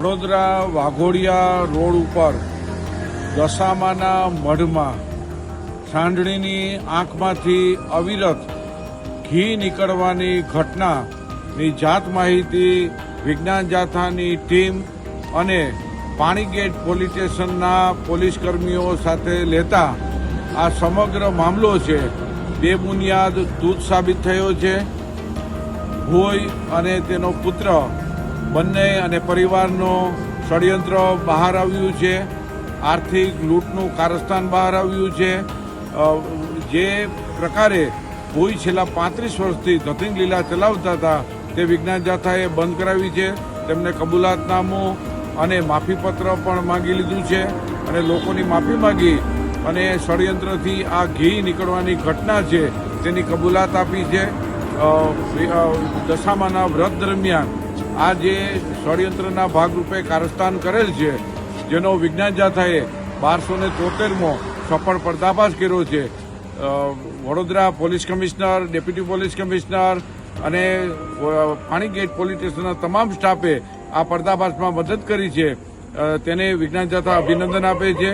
Vadodara Waghodia road ઉપર દશામાના મઢમાં સાંઢણીની આંખમાંથી અવિરત ઘી નીકળવાની ઘટનાની જાત માહિતી વિજ્ઞાન જાથાની ટીમ અને પાણીગેટ પોલીસ સ્ટેશનના પોલીસ કર્મીઓ સાથે લેતા આ સમગ્ર મામલો છે બેબુનિયાદ તૂત સાબિત થયો છે. ભોઈ અને તેનો પુત્ર બંને અને પરિવારનો ષડયંત્ર બહાર આવ્યું છે. આર્થિક લૂંટનું કારસ્તાન બહાર આવ્યું છે. જે પ્રકારે ભોઈ છેલ્લા 35 વર્ષથી ધતિંગ લીલા ચલાવતા હતા તે વિજ્ઞાન જાથાએ બંધ કરાવી છે. તેમને કબૂલાતનામું અને માફીપત્ર પણ માંગી લીધું છે અને લોકોની માફી માંગી અને ષડયંત્રથી આ ઘી નીકળવાની ઘટના છે તેની કબૂલાત આપી છે. દશામાના વ્રત દરમિયાન આ જે ષડયંત્રના ભાગરૂપે કારસ્તાન કરેલ છે જેનો વિજ્ઞાન જાથાએ 1273મો સફળ પર્દાફાશ કર્યો છે. Vadodara police commissioner, deputy police commissioner અને પાણીગેટ પોલીસ સ્ટેશનના તમામ સ્ટાફે આ પર્દાફાશમાં મદદ કરી છે તેને વિજ્ઞાન જાથા અભિનંદન આપે છે.